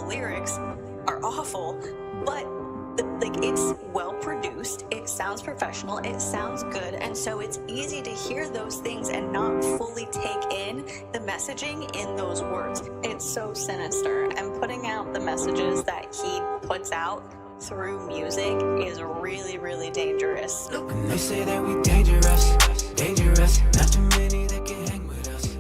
lyrics are awful, but it's well produced, it sounds professional, it sounds good, and so it's easy to hear those things and not fully take in the messaging in those words. It's so sinister, and putting out the messages that he puts out through music is really, really dangerous. And they say that we dangerous, dangerous. Not too many that can hang with us.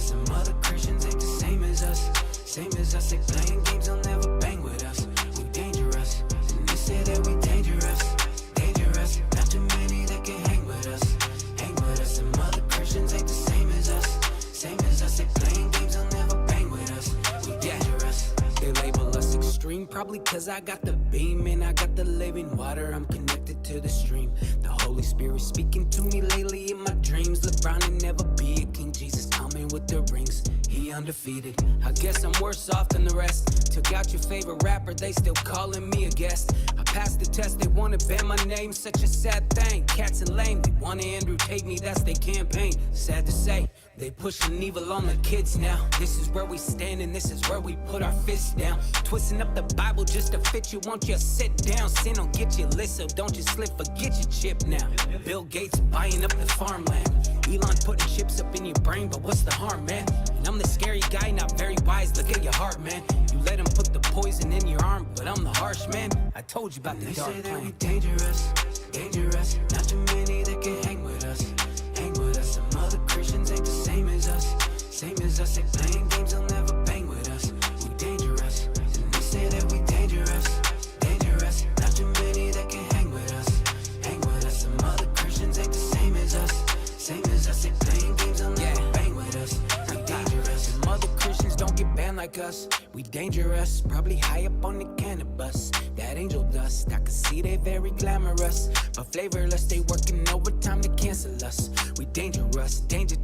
Some other Christians ain't the same as us. They playing games, they'll never bang with us. We dangerous. And they say that we dangerous, dangerous. Not too many that can hang with us. Some other Christians ain't the same as us. They playing games, they'll never bang with us. We dangerous. They label us extreme, probably cause I got the beam and I got the living water. I'm connected to the stream. The Holy Spirit speaking to me lately in my dreams. LeBron will never be a king. Jesus coming with the rings. He undefeated. I guess I'm worse off than the rest. Took out your favorite rapper, they still calling me a guest. I passed the test, they wanna ban my name. Such a sad thing. Cats and lame, they wanna Andrew Tate me, that's their campaign. Sad to say, they pushing evil on the kids now. This is where we stand and this is where we put our fists down. Twisting up the Bible just to fit you, won't you sit down? Sin will get you lit, so don't you slip, forget your chip now. Bill Gates buying up the farmland. Elon putting chips up in your brain, but what's the harm, man? And I'm the scary guy, not very wise, look at your heart, man. You let him put the poison in your arm, but I'm the harsh man. I told you about the dark plan. They say that we dangerous, dangerous. Not too many that can hang with us. Some other Christians ain't the same as us. They playing games, they'll never bang with us. We dangerous. And they say that we dangerous, dangerous. Not too many that can hang with us. Some other Christians ain't the same as us. They playing games, they'll never bang with us. We dangerous. Some other Christians don't get banned like us. We dangerous, probably high up on the cannabis. That angel dust, I can see they very glamorous, but flavorless, they working overtime to cancel us. We dangerous, danger,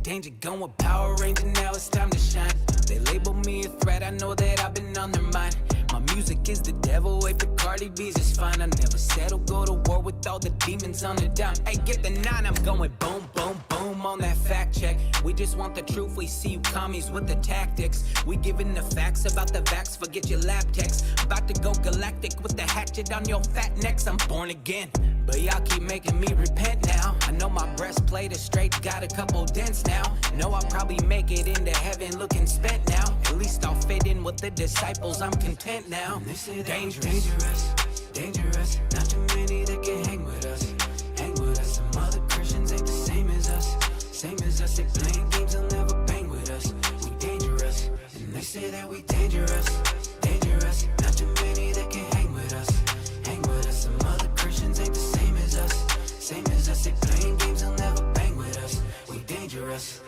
going Power Ranger, now it's time to shine. They label me a threat, I know that I've been on their mind. My music is the devil, wait for Cardi B's is fine. I never settle, go to war with all the demons on the dime. Hey, get the 9, I'm going boom, boom, boom on that fact check. We just want the truth, we see you commies with the tactics. We giving the facts about the vax, forget your lab techs. About to go galactic with the hatchet on your fat necks. I'm born again, but y'all keep making me repent now. I know my breastplate is straight, got a couple dents now. Know I'll probably make it into heaven looking spent now. At least I'll fit in with the disciples, I'm content now. They say dangerous, dangerous. Not too many that can hang with us. Some other Christians ain't the same as us. They playing games, they'll never bang with us. We dangerous. And they say that we dangerous, dangerous. Not too many that can hang with us. Some other Christians ain't the same as us. They playing games, they'll never bang with us. We dangerous.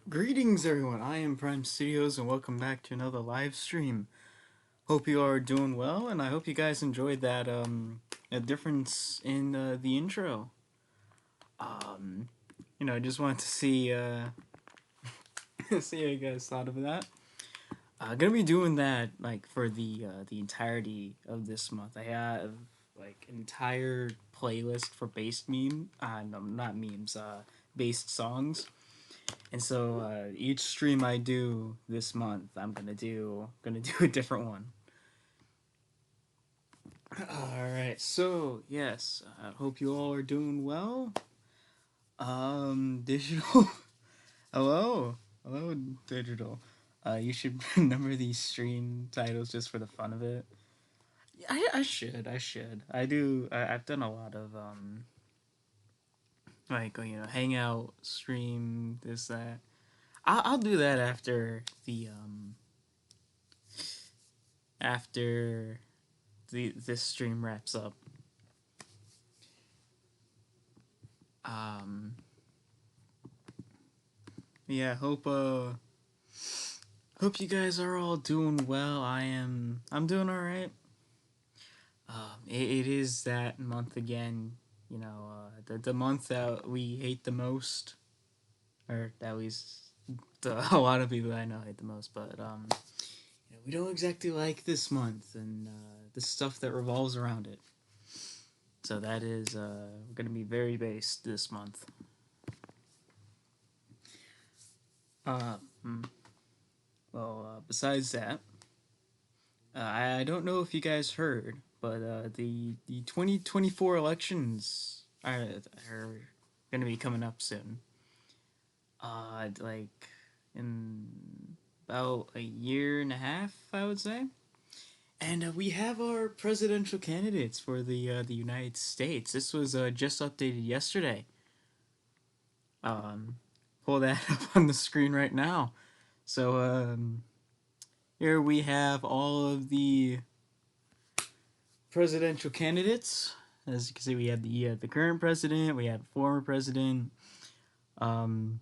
Greetings everyone, I am Prime Studios and welcome back to another live stream. Hope you are doing well, and I hope you guys enjoyed that difference in the intro. I just wanted to see see how you guys thought of that. Gonna be doing that like for the entirety of this month. I have like an entire playlist for based no, not memes, based songs. And so each stream I do this month, I'm gonna do a different one. All right, so yes, I hope you all are doing well. Digital, hello, Digital. You should remember these stream titles just for the fun of it. I should. I've done a lot of like Hangout, stream, this that. I'll do that after this stream wraps up. Yeah, hope you guys are all doing well. I'm doing all right. It is that month again, the month that we hate the most. or at least a lot of people I know hate the most. But we don't exactly like this month and the stuff that revolves around it. So that is going to be very based this month. Uh, hmm. Well, besides that, I don't know if you guys heard, but the 2024 elections are going to be coming up soon. Like in about a year and a half, I would say. And we have our presidential candidates for the United States. This was just updated yesterday. Um, Pull that up on the screen right now. So here we have all of the presidential candidates. As you can see, we have the current president, we have the former president. Um,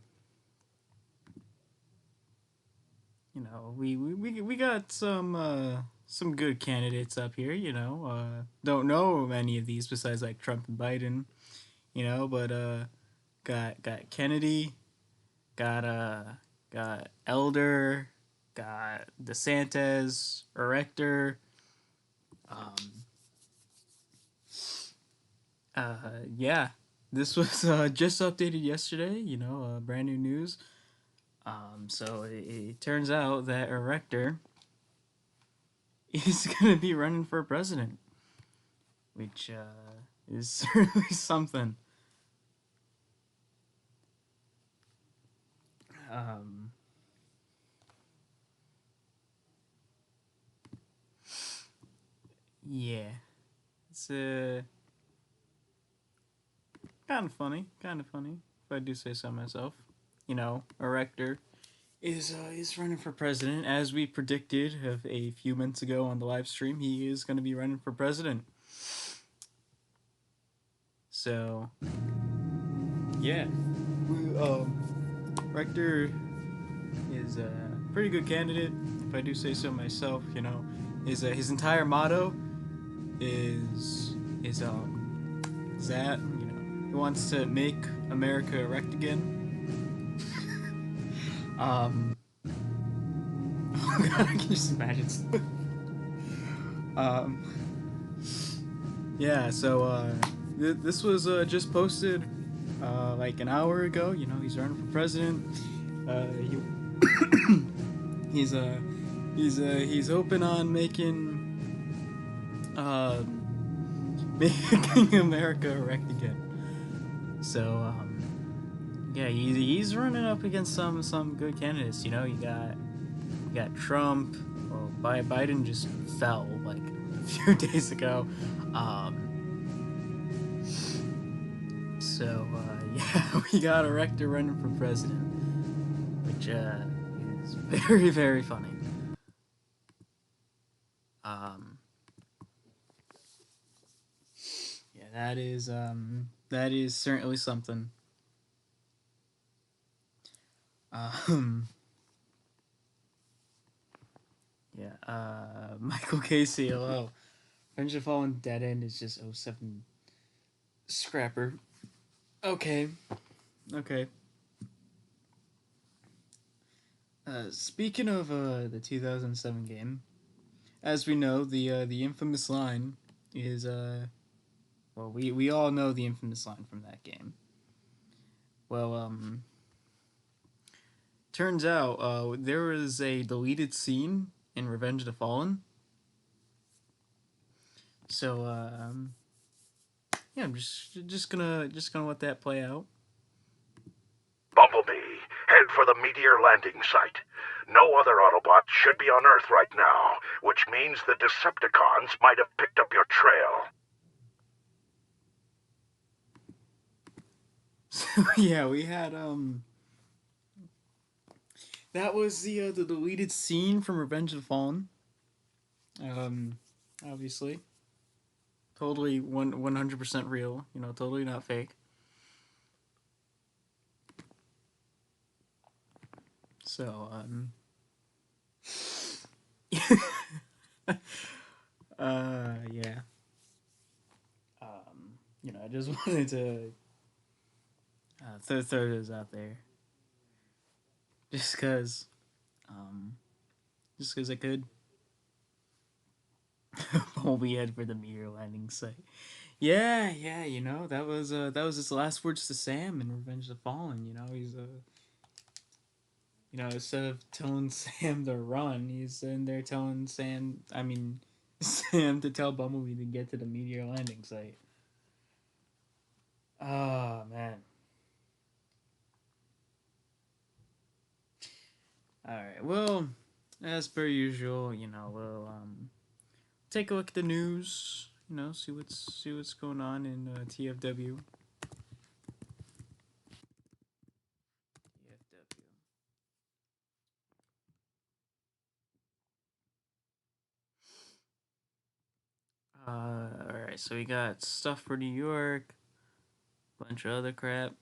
we got some good candidates up here. Don't know any of these besides like Trump and Biden. But got Kennedy, got Elder, got DeSantis, Erector. Um, yeah, this was just updated yesterday. Brand new news. So it turns out that Erector is gonna be running for president, which is certainly something. Um, yeah, it's kind of funny, if I do say so myself. Erector is running for president, as we predicted of a few minutes ago on the live stream. He is going to be running for president. So, yeah, Rector is a pretty good candidate, if I do say so myself. His entire motto is that he wants to make America erect again. Oh God, I can just imagine. Yeah. So this was just posted like an hour ago. He's running for president. He he's open on making America erect again. So yeah, he's running up against some good candidates. You got Trump. Well, Biden just fell like a few days ago. So yeah, we got Erector running for president, which is very, very funny. Yeah, that is certainly something. Yeah, Michael Casey, hello. Revenge of the Fallen Dead End is just 07 Scrapper. Okay. Speaking of the 2007 game, as we know, the infamous line is well, we all know the infamous line from that game. Well, turns out there was a deleted scene in Revenge of the Fallen. So yeah, I'm just gonna let that play out. Bumblebee, head for the meteor landing site. No other Autobots should be on Earth right now, which means the Decepticons might have picked up your trail. So yeah, we had that was the deleted scene from Revenge of the Fallen. Obviously, totally 100% real. Totally not fake. So yeah. I just wanted to throw those out there. just cause, um, just cause I could. Bumblebee head for the meteor landing site. Yeah, yeah, that was his last words to Sam in Revenge of the Fallen. He's instead of telling Sam to run, he's in there telling Sam to tell Bumblebee to get to the meteor landing site. Oh man. All right. Well, as per usual, we'll take a look at the news. See what's going on in TFW. TFW. All right. So we got stuff for New York, bunch of other crap,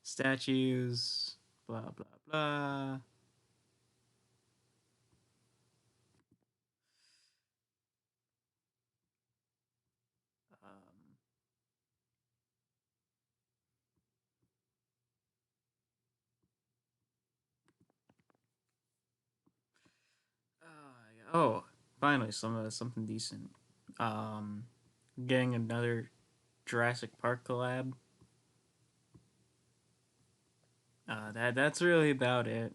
statues, blah blah blah. Um, oh, finally, something decent. Um, Getting another Jurassic Park collab. That's really about it.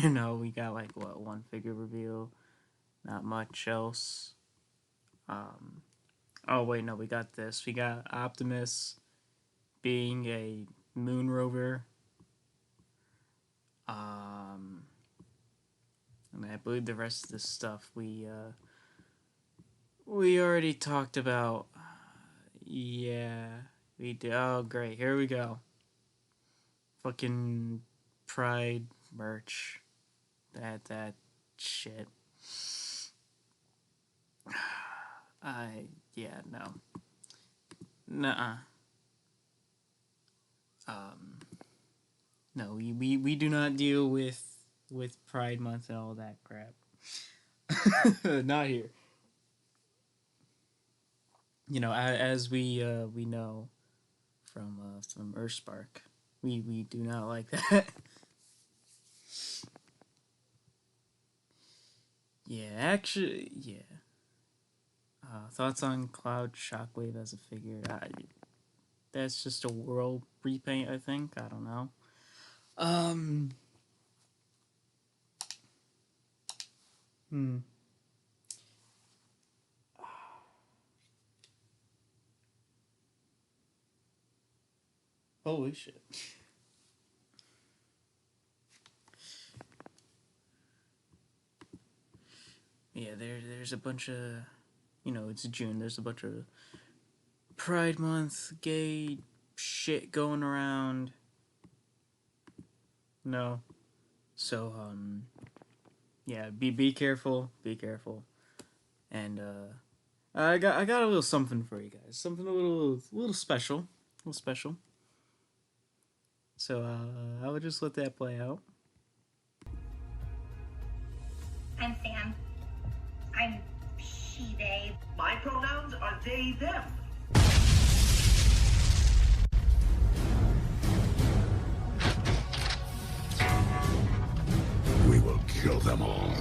We got like what, one figure reveal, not much else. Um, oh wait, no, we got this. We got Optimus being a moon rover. Um, I believe the rest of this stuff we already talked about. Yeah, we did. Oh great, here we go. Fucking Pride merch. That shit. Yeah, no. Nuh-uh. Um no, we do not deal with Pride Month and all that crap. Not here. As we know from Earthspark, we do not like that. Yeah, actually, yeah. Thoughts on Cloud Shockwave as a figure? That's just a world repaint, I think. I don't know. Um. Hmm. Holy shit. Yeah, there's a bunch of, it's June. There's a bunch of Pride Month gay shit going around. No. So yeah, be careful, and I got a little something for you guys, something a little special, So I would just let that play out. I'm Sam. I'm she, they. My pronouns are they, them. We will kill them all.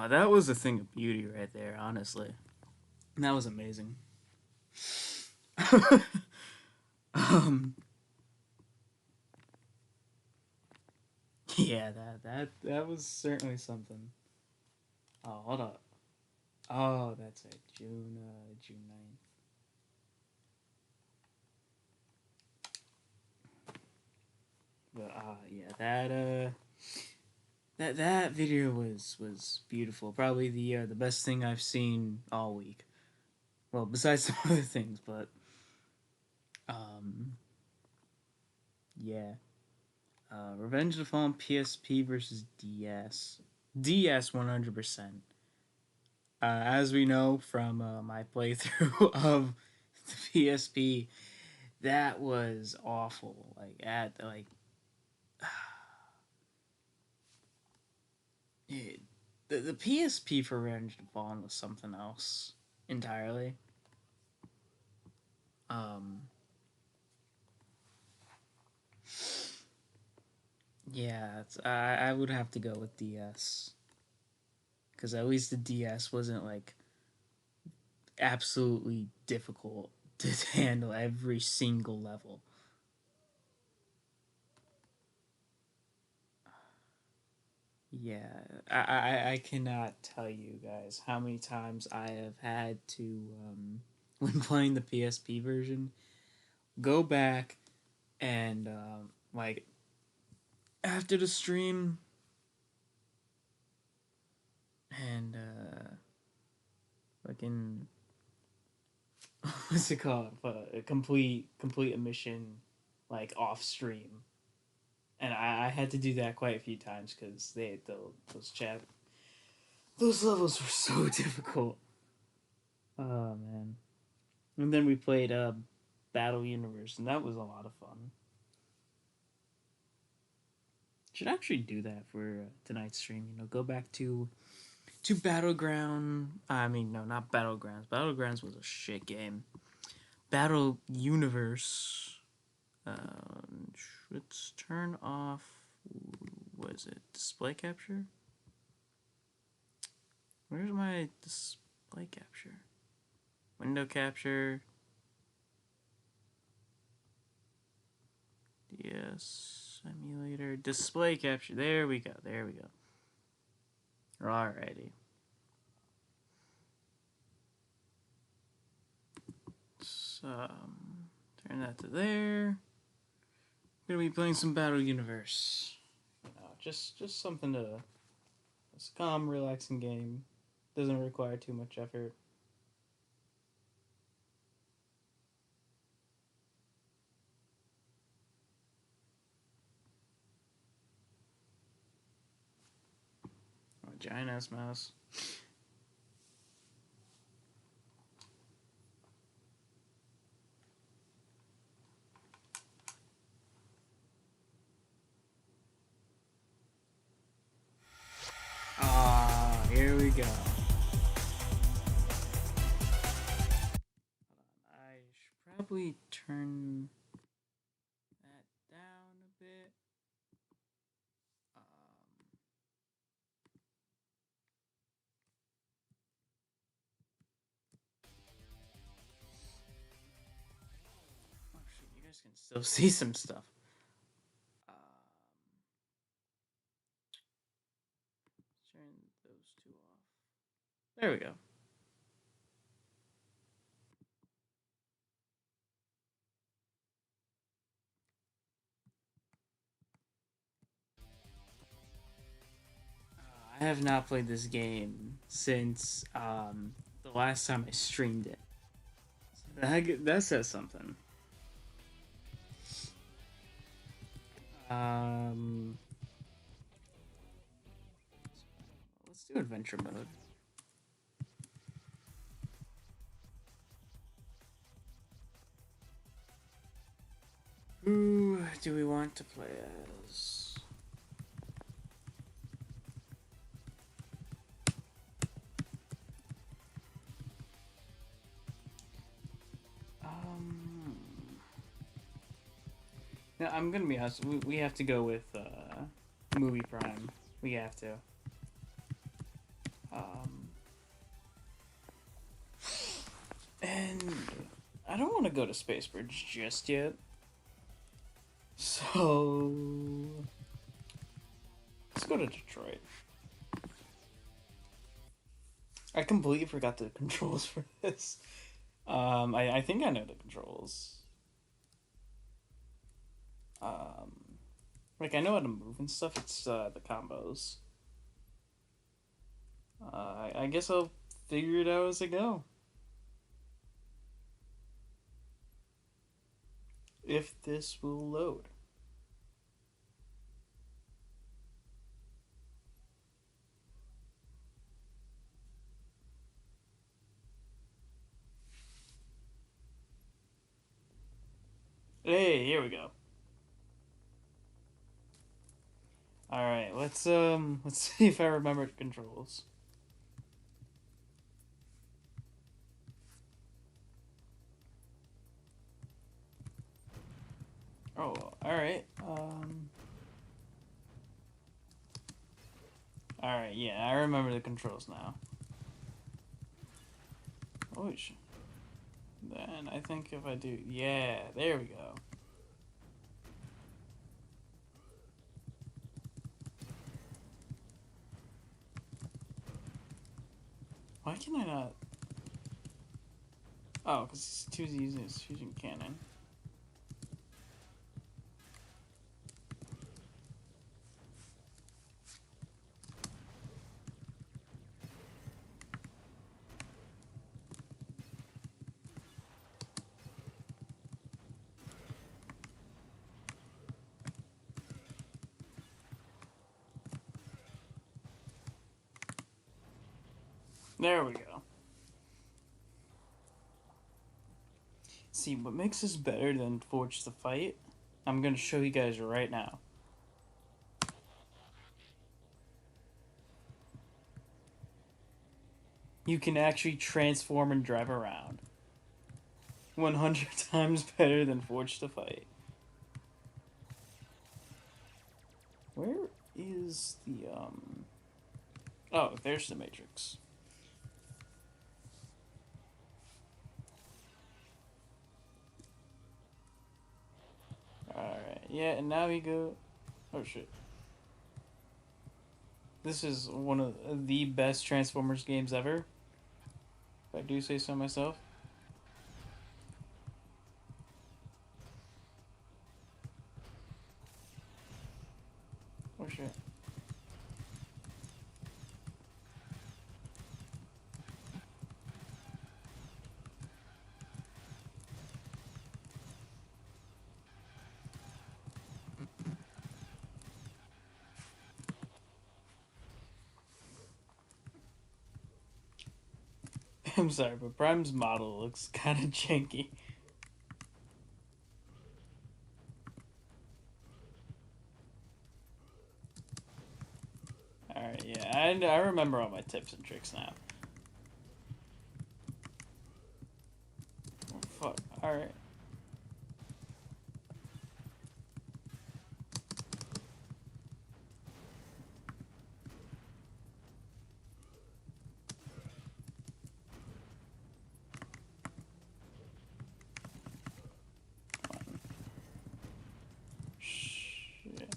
That was a thing of beauty right there, honestly. That was amazing. um, yeah, that was certainly something. Oh, hold up. Oh, that's it. June 9th. But yeah, that video was beautiful. Probably the best thing I've seen all week. Well, besides some other things, but um, yeah. Revenge of the Fallen PSP versus DS. DS 100%. As we know from my playthrough of the PSP, that was awful. It, the PSP for Revenge of the Fallen was something else entirely. Um, yeah, I would have to go with DS because at least the DS wasn't like absolutely difficult to handle every single level. Yeah, I cannot tell you guys how many times I have had to, when playing the PSP version, go back and, like, after the stream, and, fucking, what's it called? Complete a mission, like, off stream. And I had to do that quite a few times because those levels were so difficult. Oh, man. And then we played Battle Universe, and that was a lot of fun. Should actually do that for tonight's stream. Go back to Battleground. I mean, no, not Battlegrounds. Battlegrounds was a shit game. Battle Universe. Let's turn off. What is it? Display capture. Where's my display capture? Window capture. Yes, emulator, display capture. There we go. There we go. Alrighty. So, turn that to there. Gonna be playing some Battle Universe. Just something to. It's a calm, relaxing game. Doesn't require too much effort. Oh, giant ass mouse. Ah, here we go. I should probably turn that down a bit. Oh shit, you guys can still see some stuff. Um, turn those two off. There we go. I have not played this game since the last time I streamed it. So that says something. Um, let's do adventure mode. Who do we want to play as? Yeah, I'm gonna be honest. We have to go with Movie Prime. We have to. And I don't want to go to Space Bridge just yet. So let's go to Detroit. I completely forgot the controls for this. I think I know the controls. Like I know how to move and stuff. It's the combos. I guess I'll figure it out as I go. if this will load. Hey, here we go. All right, let's see if I remember the controls. Oh, all right. All right, yeah, I remember the controls now. Oh, then I think if I do, yeah, there we go. Why can I not? Oh, because it's using his fusion cannon. There we go. See, what makes this better than Forge the Fight? I'm gonna show you guys right now. You can actually transform and drive around. 100 times better than Forge the Fight. Where is the, Oh, there's the Matrix. Alright, yeah, and now we go... Oh, shit. This is one of the best Transformers games ever. If I do say so myself. Oh, shit. I'm sorry, but Prime's model looks kind of janky. Alright, yeah, I remember all my tips and tricks now. Oh, fuck, alright. Shit.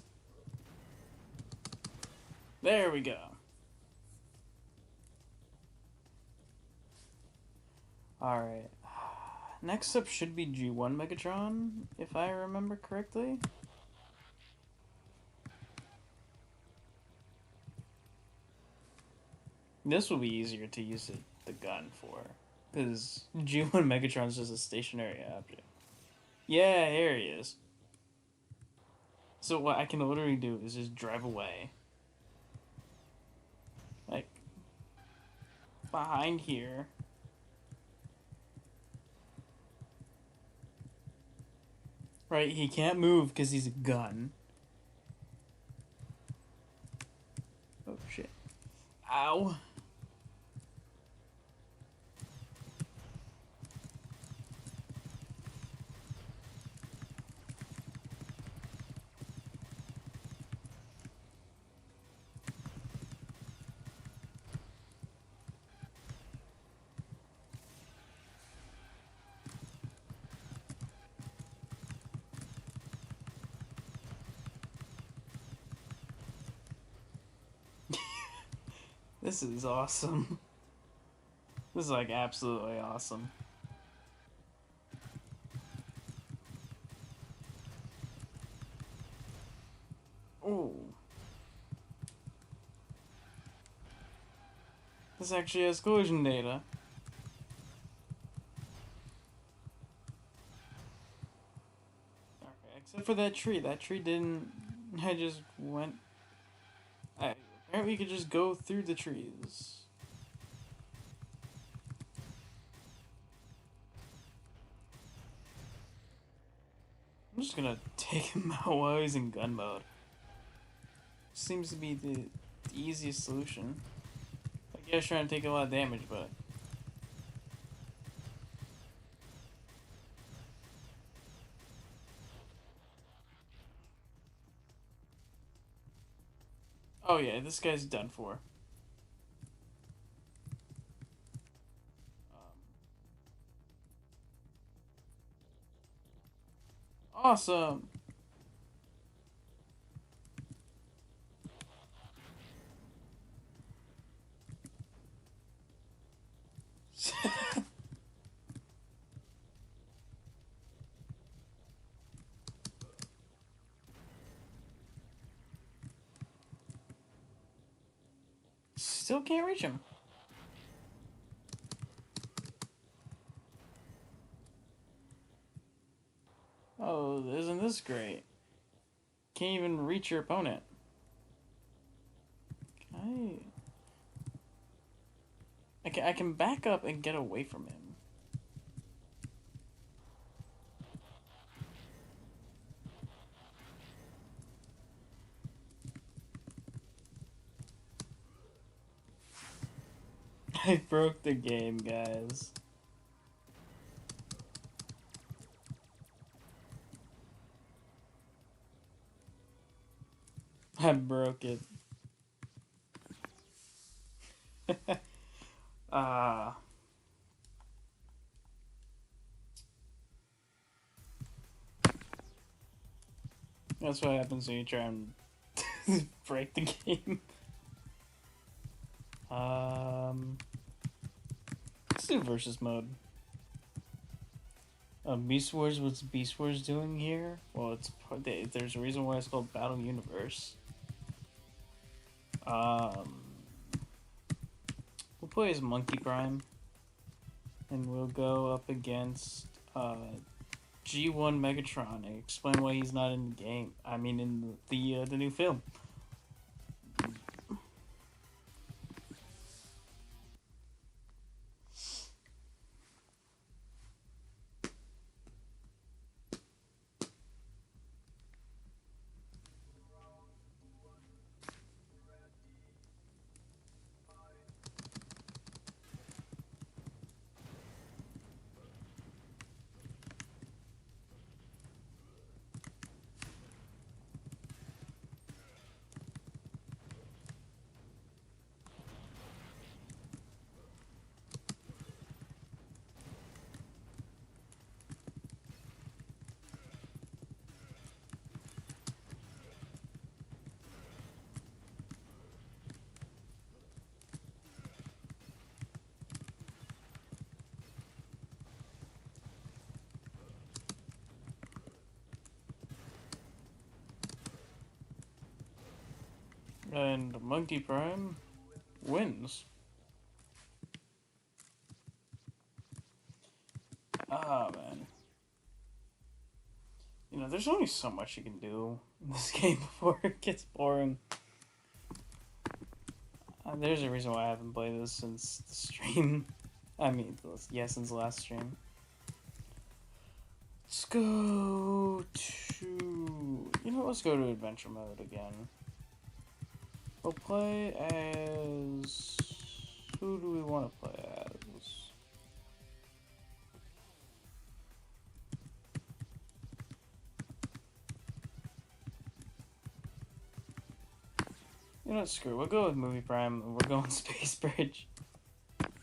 There we go. Alright. Next up should be G1 Megatron, if I remember correctly. This will be easier to use the gun for, because G1 Megatron's just a stationary object. Yeah, here he is. So what I can literally do is just drive away. Like, behind here. Right, he can't move because he's a gun. Oh, shit. Ow. This is awesome. This is like absolutely awesome. Ooh. This actually has collision data. Except for that tree. That tree didn't. I just went. Apparently, you could just go through the trees. I'm just gonna take him out while he's in gun mode. Seems to be the easiest solution. I guess trying to take a lot of damage, but. Oh yeah, this guy's done for. Awesome! Still can't reach him. Oh, isn't this great? Can't even reach your opponent. I can back up and get away from him. I broke the game, guys. I broke it. Ah. That's what happens when you try and break the game. Let's do versus mode. Beast Wars, what's Beast Wars doing here? Well, there's a reason why it's called Battle Universe. We'll play as Monkey Prime, and we'll go up against G1 Megatron and explain why he's not in the game. I mean, in the new film. And Monkey Prime wins. Ah, man. You know, there's only so much you can do in this game before it gets boring. There's a reason why I haven't played this since the stream. I mean, yeah, since the last stream. Let's go to... You know, let's go to adventure mode again. We'll play as... Who do we want to play as? You know what, screw it. We'll go with Movie Prime, and we're going Space Bridge. Let's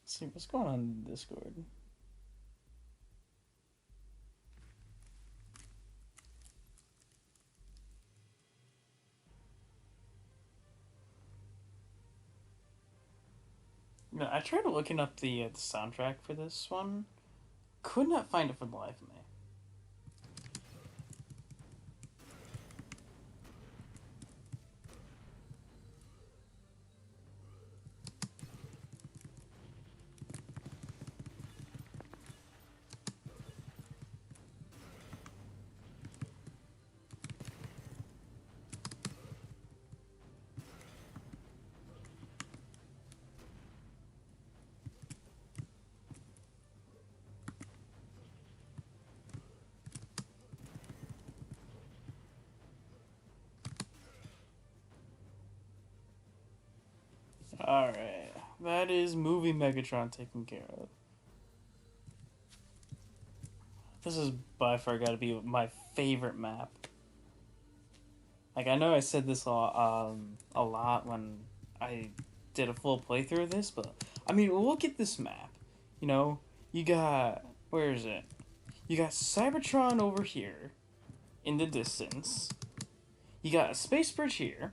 see, what's going on in Discord? No, I tried looking up the soundtrack for this one. Could not find it for the life of me. Alright. That is movie Megatron taken care of. This is by far gotta be my favorite map. Like, I know I said this a lot when I did a full playthrough of this, but I mean, look at this map. You know, you got, where is it? You got Cybertron over here in the distance. You got a space bridge here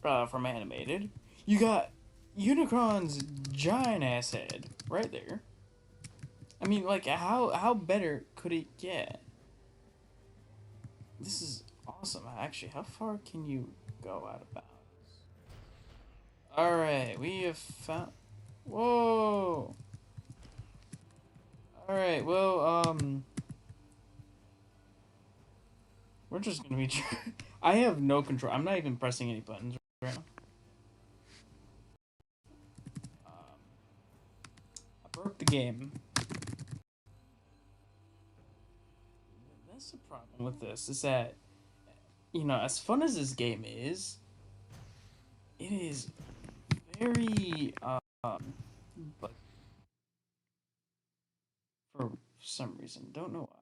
from animated. You got Unicron's giant ass head right there. I mean, like, how better could it get? This is awesome. Actually, how far can you go out of bounds? Alright, we have found... Whoa! Alright, well, we're just gonna be... I have no control. I'm not even pressing any buttons right now. I broke the game. That's the problem with this, is that, you know, as fun as this game is, it is very, but for some reason, don't know why.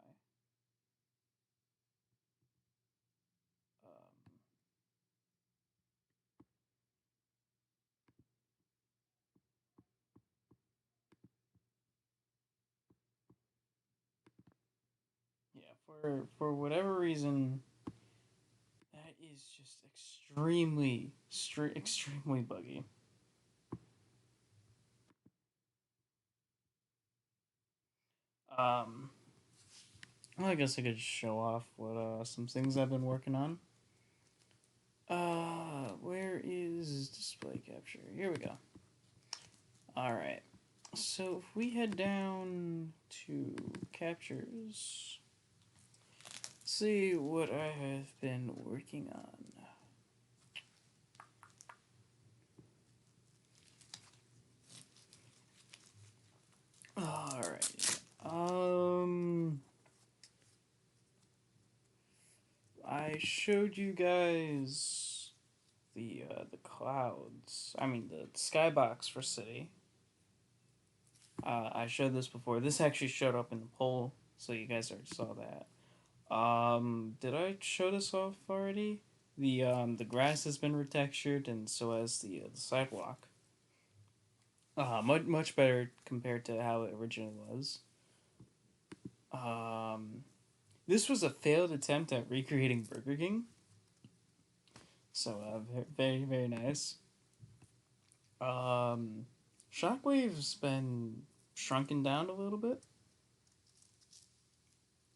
Yeah, for whatever reason, that is just extremely buggy. Um, well, I guess I could show off what some things I've been working on. Where is display capture? Here we go. All right. So if we head down to captures, see what I have been working on. All right. I showed you guys the clouds. I mean the skybox for city. I showed this before. This actually showed up in the poll, so you guys already saw that. Did I show this off already? The grass has been retextured, and so has the sidewalk. Much better compared to how it originally was. This was a failed attempt at recreating Burger King. So very nice. Shockwave's been shrunken down a little bit.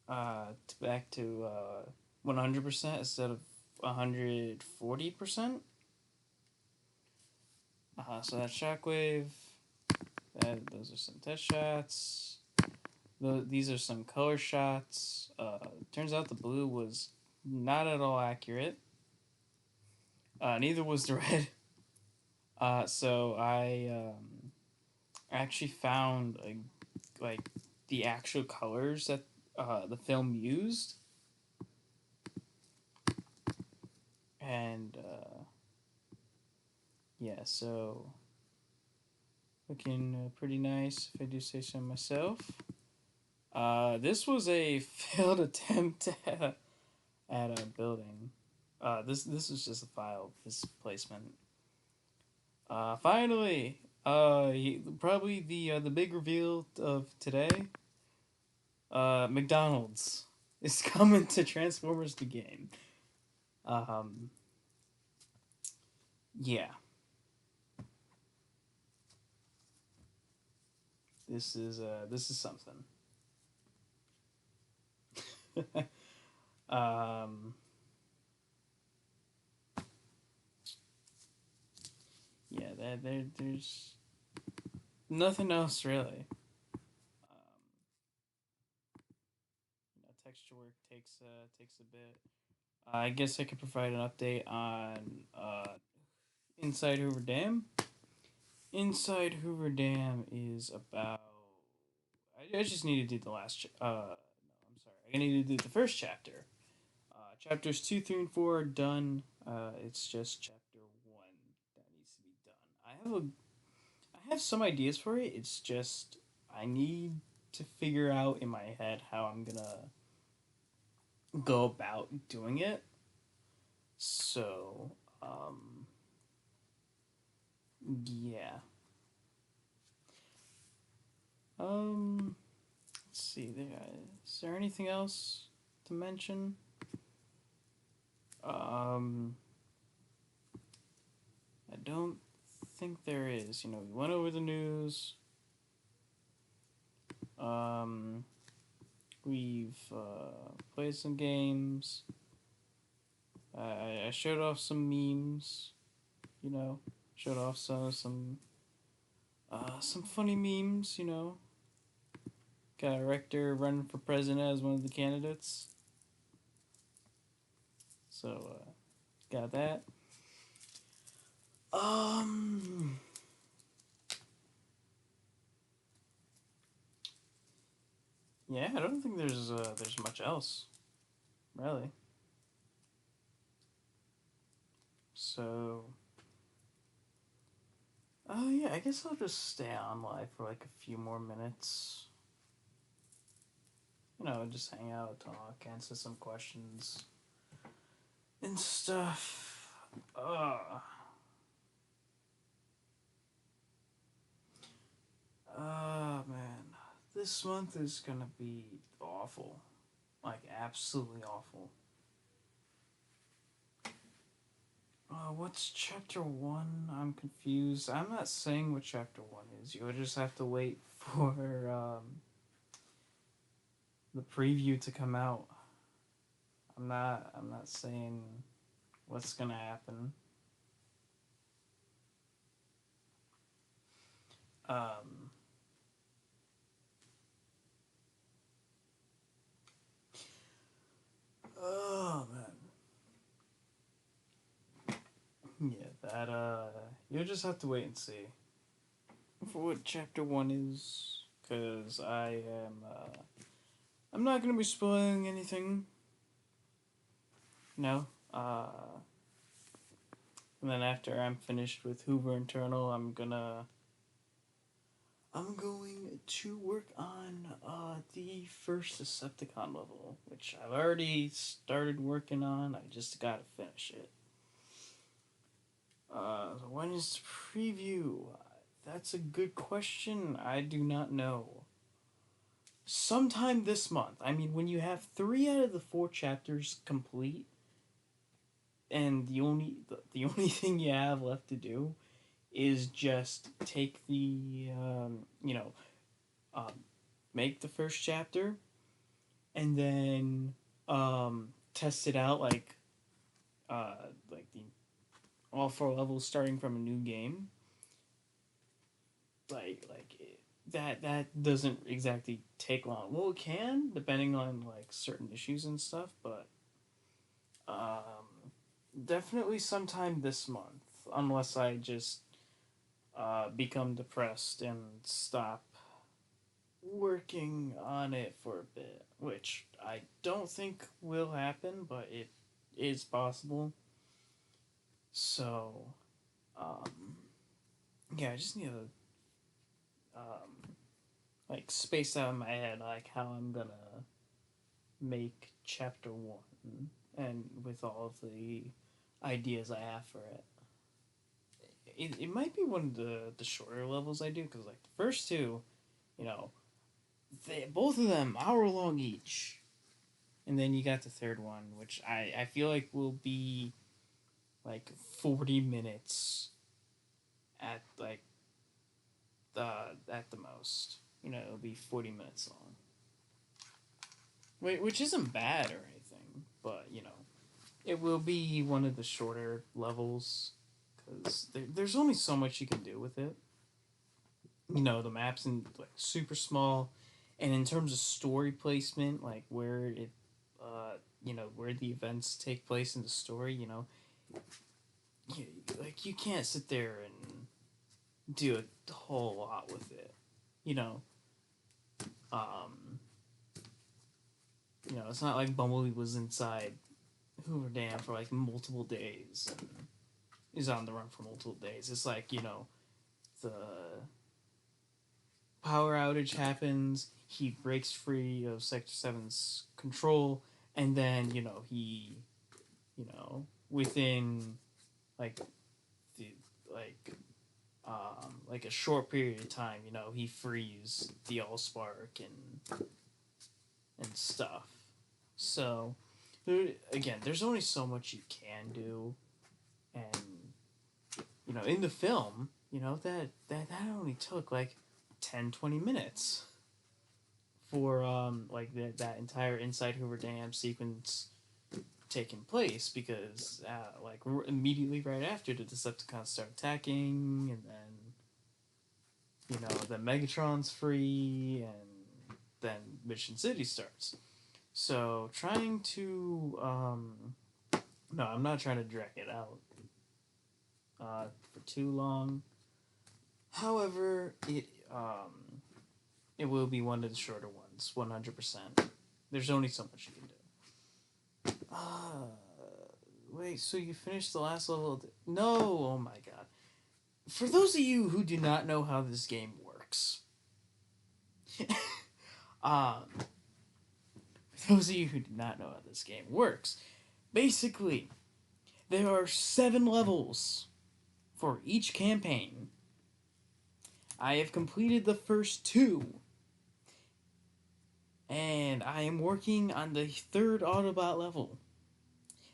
Back to 100% instead of 140%. So that Shockwave. Those are some test shots. These are some color shots. Turns out the blue was not at all accurate. Neither was the red. So I actually found like the actual colors that the film used, and yeah, so looking pretty nice if I do say so myself. This was a failed attempt at a building. This is just a file displacement. Finally, probably the big reveal of today. McDonald's is coming to Transformers the game. Yeah. This is something. Yeah, there's nothing else really. Texture work takes a bit. I guess I could provide an update on Inside Hoover Dam. Inside Hoover Dam is about. I just need to do the last. No, I'm sorry. I need to do the first chapter. Chapters 2, 3, and 4 are done. It's just chapter 1 that needs to be done. I I have some ideas for it. It's just I need to figure out in my head how I'm gonna go about doing it. So, yeah. Let's see. Is there anything else to mention? Um, I don't think there is. We went over the news. Um, we've played some games. I showed off some memes. You know, showed off some funny memes. Got a rector running for president as one of the candidates. So got that. Um, yeah, I don't think there's much else, really. So, yeah, I guess I'll just stay on live for like a few more minutes. Just hang out, talk, answer some questions and stuff. Man, this month is gonna be awful, like absolutely awful. What's chapter one? I'm confused. I'm not saying what chapter one is. You'll just have to wait for the preview to come out. I'm not saying what's gonna happen. Um, oh man, yeah, that you'll just have to wait and see for what chapter one is, cause I'm not gonna be spoiling anything. No, and then after I'm finished with Hoover Internal, I'm going to work on the first Decepticon level, which I've already started working on. I just gotta finish it. When is the preview? That's a good question. I do not know. Sometime this month. I mean, when you have 3 out of the 4 chapters complete, and the only thing you have left to do is just take the um, make the first chapter and then test it out like the all 4 levels starting from a new game. That doesn't exactly take long. Well, it can depending on like certain issues and stuff, but definitely sometime this month, unless I just become depressed and stop working on it for a bit, which I don't think will happen, but it is possible. So, um, yeah, I just need to like space out in my head like how I'm gonna make chapter one, and with all of the ideas I have for it. It might be one of the shorter levels I do because like the first two, you know, both of them hour long each, and then you got the third one, which I feel like will be like 40 minutes at like at the most. It'll be 40 minutes long. Wait, which isn't bad or anything, but it will be one of the shorter levels because there's only so much you can do with it. The maps and like super small, and in terms of story placement, like where it, where the events take place in the story, like you can't sit there and do a whole lot with it, you know. Um, it's not like Bumblebee was inside Hoover Dam for like multiple days and is on the run for multiple days. It's like the power outage happens. He breaks free of Sector Seven's control, and then within like the like like a short period of time, he frees the Allspark and stuff. So again, there's only so much you can do, and in the film, that only took like 10-20 minutes for that entire inside Hoover Dam sequence taking place, because immediately right after the Decepticons start attacking, and then the Megatron's free, and then Mission City starts. So trying to no, I'm not trying to drag it out for too long. However, it will be one of the shorter ones, 100%. There's only so much you can do. Wait, so you finished the last level? No, oh my god. For those of you who do not know how this game works, um, for those of you who do not know how this game works, basically, there are 7 levels for each campaign. I have completed the first 2, and I am working on the 3rd Autobot level.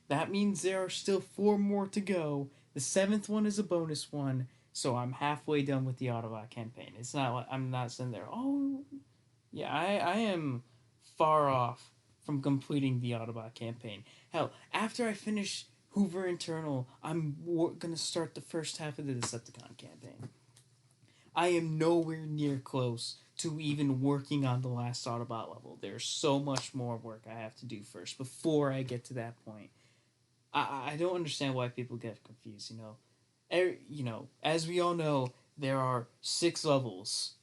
That means there are still 4 more to go. The 7th one is a bonus one, so I'm halfway done with the Autobot campaign. It's not like I'm not sitting there, oh, yeah, I am far off from completing the Autobot campaign. Hell, after I finish Hoover Internal, I'm gonna start the first half of the Decepticon campaign. I am nowhere near close to even working on the last Autobot level. There's so much more work I have to do first before I get to that point. I don't understand why people get confused. As we all know, there are 6 levels,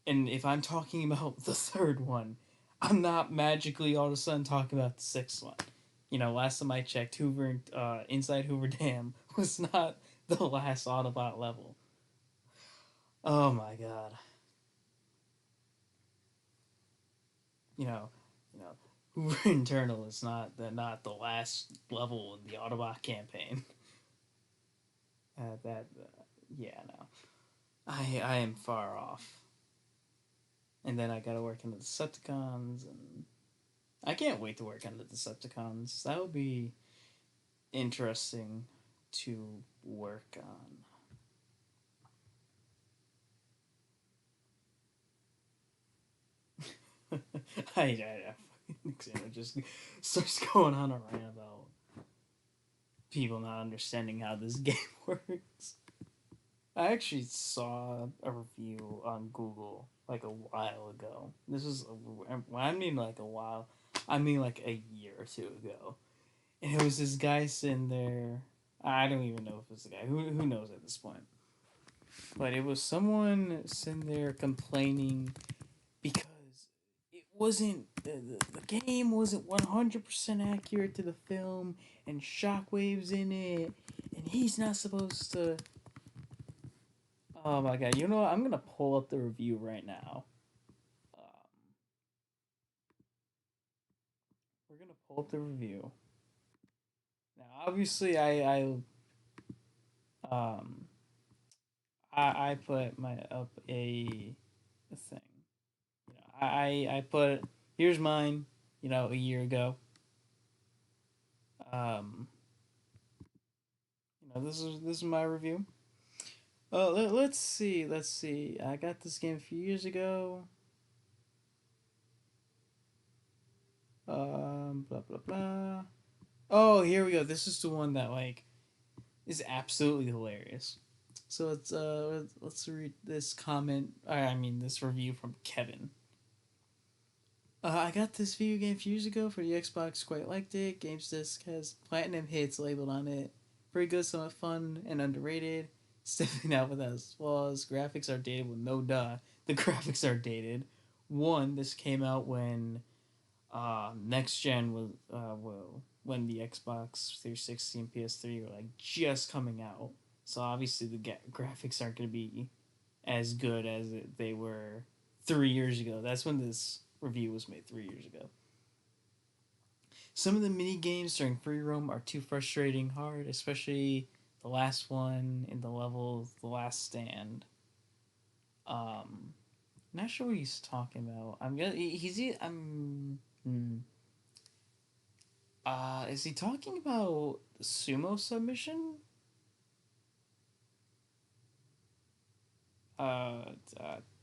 and if I'm talking about the 3rd one, I'm not magically all of a sudden talking about the 6th one. Last time I checked, Inside Hoover Dam was not the last Autobot level. Oh my god. You know, Hoover Internal is not the last level in the Autobot campaign. Yeah, no. I am far off. And then I gotta work on the Decepticons, and I can't wait to work on the Decepticons. That would be interesting to work on. I just starts going on a rant about people not understanding how this game works. I actually saw a review on Google like a while ago. When I mean like a while, I mean like a year or 2 ago. And it was this guy sitting there. I don't even know if it's the guy. Who knows at this point? But it was someone sitting there complaining because it wasn't the game wasn't 100% accurate to the film, and Shockwave's in it, and he's not supposed to. Oh my god! You know what? I'm gonna pull up the review right now. Um, we're gonna pull up the review. Now, obviously, um I put my up a thing. I put here's mine. A year ago. Um, this is my review. Let's see. Let's see. I got this game a few years ago. Blah blah blah. Oh, here we go. This is the one that is absolutely hilarious. So let's read this comment. I mean this review from Kevin. I got this video game a few years ago for the Xbox. Quite liked it. Games Disc has platinum hits labeled on it. Pretty good, somewhat fun and underrated. Stepping out without its flaws. Graphics are dated with no duh. The graphics are dated. One, this came out when next gen was when the Xbox 360 and PS3 were just coming out. So obviously the graphics aren't going to be as good as they were 3 years ago. That's when this review was made 3 years ago. Some of the mini games during free roam are too frustrating hard, especially the last one in the level The Last Stand. Not sure what he's talking about. I'm gonna he's I'm is he talking about sumo submission? Uh,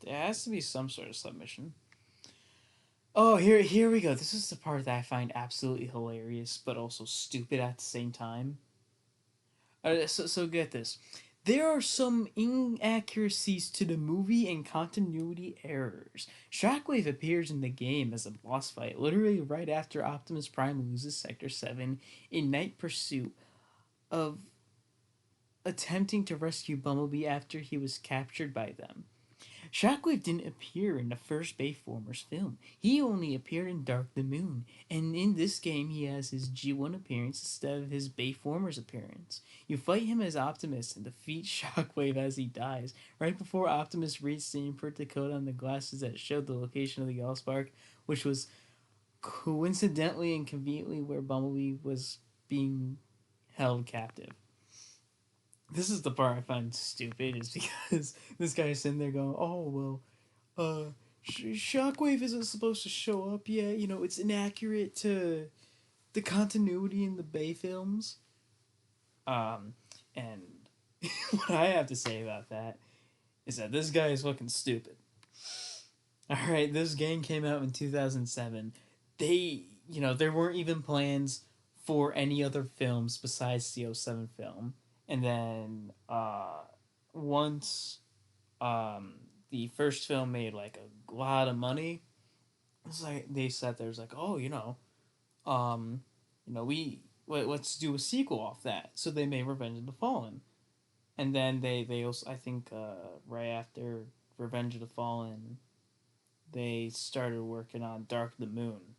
it has to be some sort of submission. Oh, here we go. This is the part that I find absolutely hilarious, but also stupid at the same time. So get this. There are some inaccuracies to the movie and continuity errors. Shockwave appears in the game as a boss fight, literally right after Optimus Prime loses Sector 7 in Night Pursuit of attempting to rescue Bumblebee after he was captured by them. Shockwave didn't appear in the first Bayformers film. He only appeared in Dark the Moon, and in this game he has his G1 appearance instead of his Bayformers appearance. You fight him as Optimus and defeat Shockwave as he dies, right before Optimus reads the input code on the glasses that showed the location of the Allspark, which was coincidentally and conveniently where Bumblebee was being held captive. This is the part I find stupid, is because this guy's sitting there going, "Oh well, Shockwave isn't supposed to show up yet. You know, it's inaccurate to the continuity in the Bay films." Um, and what I have to say about that is that this guy is fucking stupid. All right, this game came out in 2007. There weren't even plans for any other films besides the '07 film. And then once the first film made like a lot of money, it's like they sat there, was like, oh, let's do a sequel off that. So they made Revenge of the Fallen, and then they also, I think, right after Revenge of the Fallen, they started working on Dark the Moon.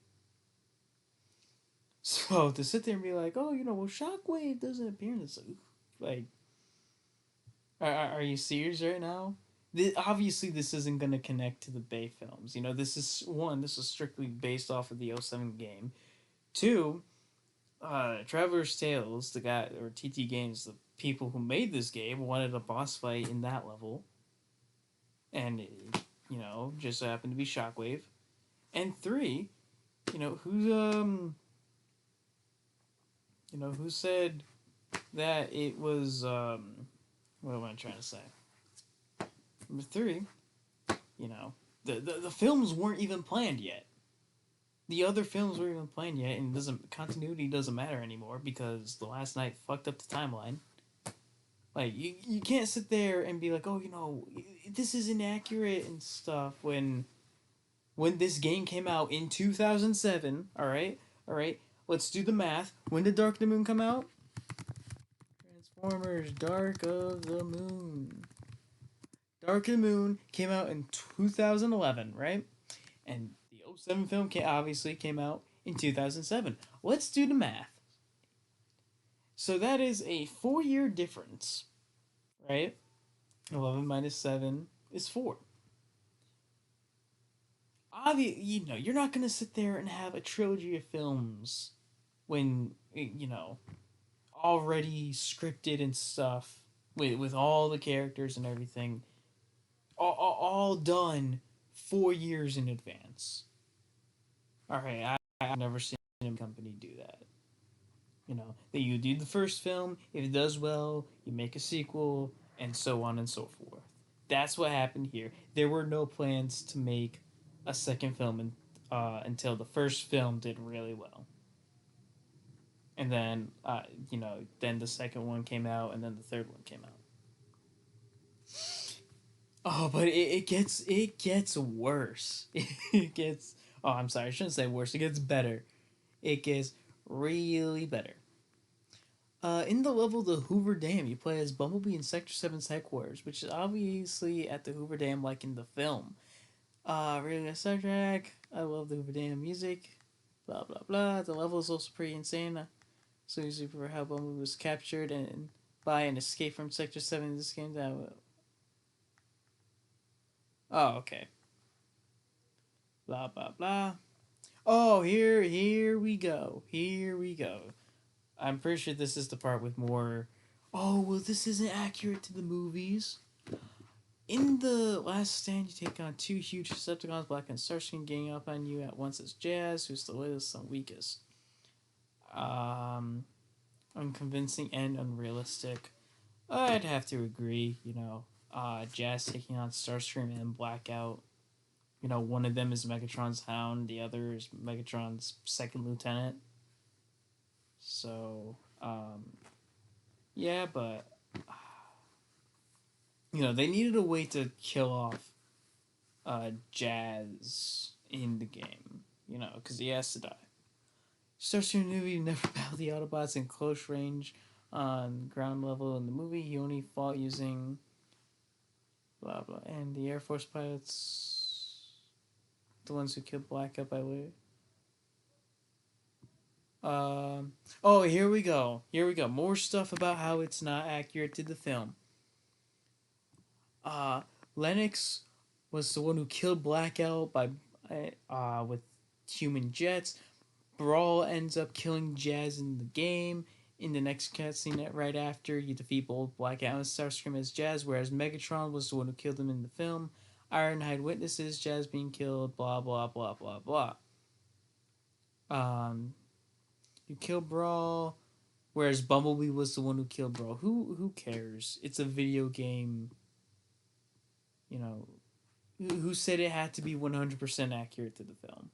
So to sit there and be like, oh, well, Shockwave doesn't appear in this, like, are you serious right now? Obviously, this isn't going to connect to the Bay films. This is strictly based off of the '07 game. Two, Traveler's Tales, the guy, or TT Games, the people who made this game, wanted a boss fight in that level. And, just so happened to be Shockwave. And three, who said that it was, what am I trying to say? Number three, the films weren't even planned yet. The other films weren't even planned yet, and continuity doesn't matter anymore because The Last Night fucked up the timeline. Like, you can't sit there and be like, oh, this is inaccurate and stuff when this game came out in 2007. All right, let's do the math. When did Dark of the Moon come out? Transformers Dark of the Moon. Dark of the Moon came out in 2011, right? And the '07 film obviously came out in 2007. Let's do the math. So that is a 4-year difference, right? 11 minus 7 is 4. Obviously, you're not going to sit there and have a trilogy of films when, already scripted and stuff with all the characters and everything, all done 4 years in advance. All right, I've never seen a company do that. That you do the first film, if it does well, you make a sequel, and so on and so forth. That's what happened here. There were no plans to make a second film until the first film did really well. And then, then the second one came out, and then the third one came out. Oh, but it gets worse. It gets. Oh, I'm sorry. I shouldn't say worse. It gets better. It gets really better. In the level The Hoover Dam, you play as Bumblebee in Sector 7's headquarters, which is obviously at the Hoover Dam like in the film. Really a soundtrack. I love the Hoover Dam music. Blah, blah, blah. The level is also pretty insane. So you see for how Bumblebee was captured and by and escaped from Sector 7 in this game. Oh, okay. Blah blah blah. Oh, here we go. Here we go. I'm pretty sure this is the part with more. Oh well, this isn't accurate to the movies. In the last stand, you take on two huge Decepticons, Black and Starscream, gang up on you at once as Jazz, who's the latest and weakest. Um, Unconvincing and unrealistic. I'd have to agree. Jazz taking on Starscream and Blackout. One of them is Megatron's Hound, the other is Megatron's second lieutenant. So, yeah, but they needed a way to kill off Jazz in the game. Because he has to die. Starscream knew he never battled the Autobots in close range on ground level in the movie. He only fought using blah blah, and the Air Force pilots, the ones who killed Blackout by way. Oh, here we go. Here we go. More stuff about how it's not accurate to the film. Lennox was the one who killed Blackout by with human jets. Brawl ends up killing Jazz in the game. In the next cutscene right after, you defeat both Blackout and Starscream as Jazz, whereas Megatron was the one who killed him in the film. Ironhide witnesses Jazz being killed, blah, blah, blah, blah, blah. You kill Brawl, whereas Bumblebee was the one who killed Brawl. Who cares? It's a video game. Who said it had to be 100% accurate to the film?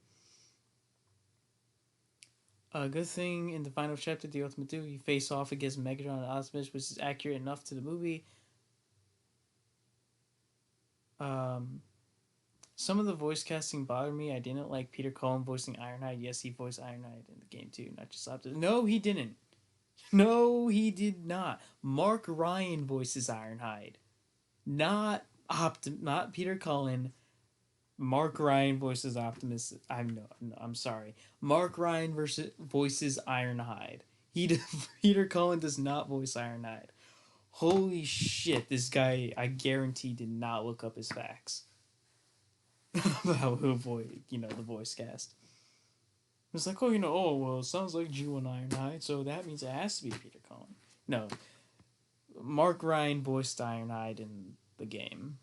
A good thing in the final chapter, The Ultimate Duel, you face off against Megatron and Optimus, which is accurate enough to the movie. Some of the voice casting bothered me. I didn't like Peter Cullen voicing Ironhide. Yes, he voiced Ironhide in the game too, not just Optimus. No, he didn't. No, he did not. Mark Ryan voices Ironhide, not Peter Cullen. Mark Ryan voices Optimus. I'm sorry. Mark Ryan voices Ironhide. Peter Cullen does not voice Ironhide. Holy shit! This guy, I guarantee, did not look up his facts about who the voice cast. It's like, well, it sounds like G1 Ironhide, so that means it has to be Peter Cullen. No, Mark Ryan voiced Ironhide in the game.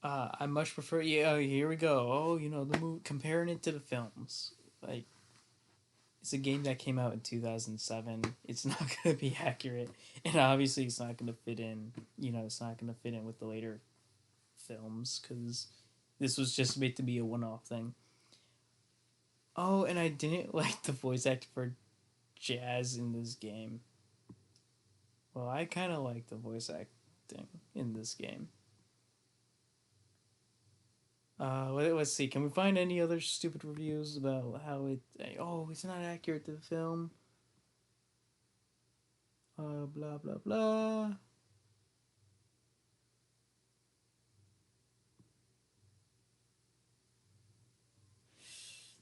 I much prefer. Yeah, here we go. Oh, the movie, comparing it to the films. Like, it's a game that came out in 2007. It's not gonna be accurate, and obviously, it's not gonna fit in. It's not gonna fit in with the later films because this was just made to be a one-off thing. Oh, and I didn't like the voice actor for Jazz in this game. Well, I kind of like the voice acting in this game. Let's see. Can we find any other stupid reviews about how it's not accurate to the film? Blah blah blah.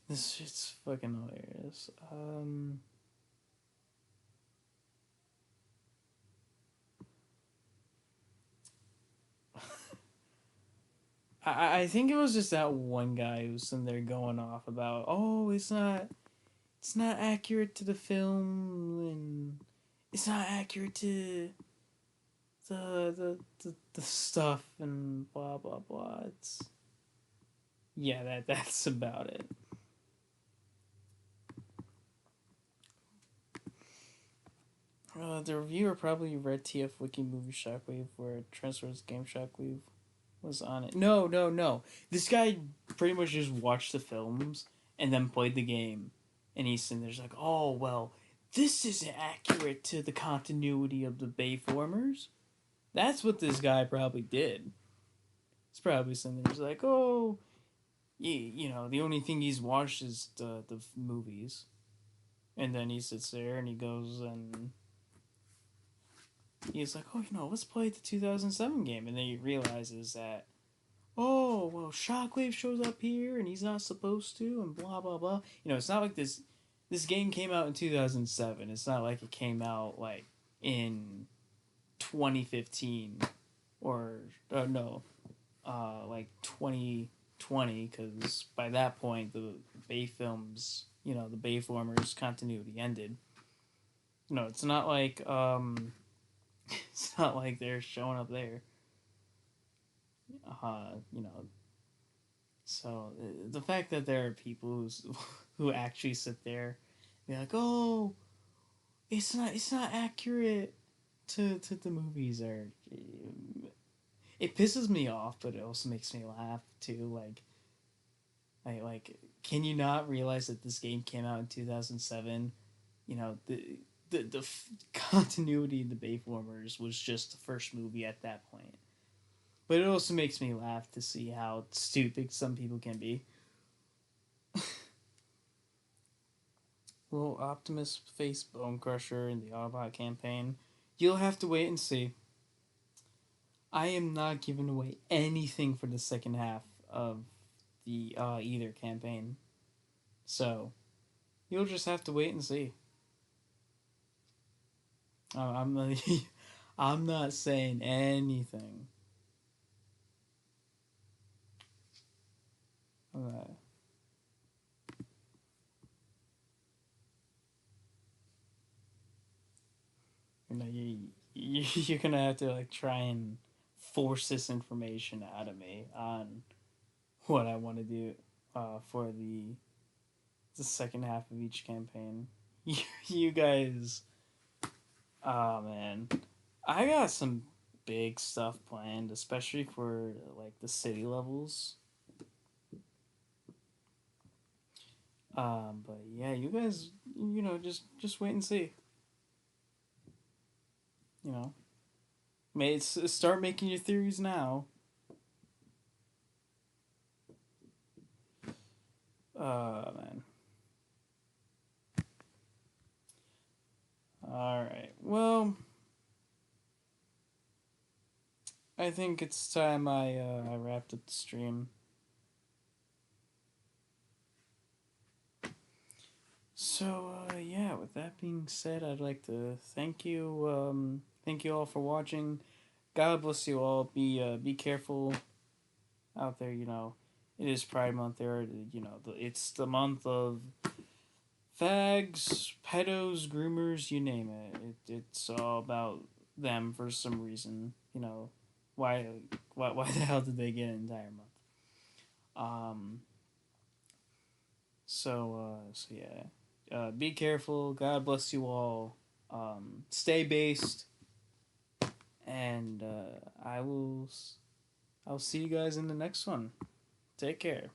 This shit's fucking hilarious. I think it was just that one guy who's in there going off about, it's not accurate to the film, and it's not accurate to the stuff, and blah blah blah. That's about it. The reviewer probably read TF Wiki Movie Shockwave, where Transformers Game Shockwave was on it. No. This guy pretty much just watched the films and then played the game. And he's sitting there's like, oh, well, this isn't accurate to the continuity of the Bayformers. That's what this guy probably did. It's probably sitting there's like, oh, the only thing he's watched is the movies. And then he sits there and he goes and he's like, oh, let's play the 2007 game. And then he realizes that, oh, well, Shockwave shows up here and he's not supposed to, and blah, blah, blah. It's not like this game came out in 2007. It's not like it came out, like, in 2015 or no, like 2020, because by that point the Bay films, the Bayformers continuity ended. No, it's not like it's not like they're showing up there. You know, so the fact that there are people who actually sit there and be like, oh, it's not accurate to the movies, or it pisses me off, but it also makes me laugh too. Like, can you not realize that this game came out in 2007? The continuity in the Bayformers was just the first movie at that point. But it also makes me laugh to see how stupid some people can be. Will Optimus face Bone Crusher in the Autobot campaign? You'll have to wait and see. I am not giving away anything for the second half of the either campaign. So, you'll just have to wait and see. I'm not, I'm not saying anything. Uh, you're gonna have to like try and force this information out of me on what I want to do for the second half of each campaign. You guys, oh man, I got some big stuff planned, especially for like the city levels. But yeah, you guys, just wait and see. You know, start making your theories now. Man. All right. Well, I think it's time I wrapped up the stream. So yeah, with that being said, I'd like to thank you all for watching. God bless you all. Be careful out there. It is Pride Month. It's the month of fags, pedos, groomers, you name it's all about them for some reason. Why, why the hell did they get an entire month? Um. So yeah. Be careful. God bless you all. Stay based, and I'll see you guys in the next one. Take care.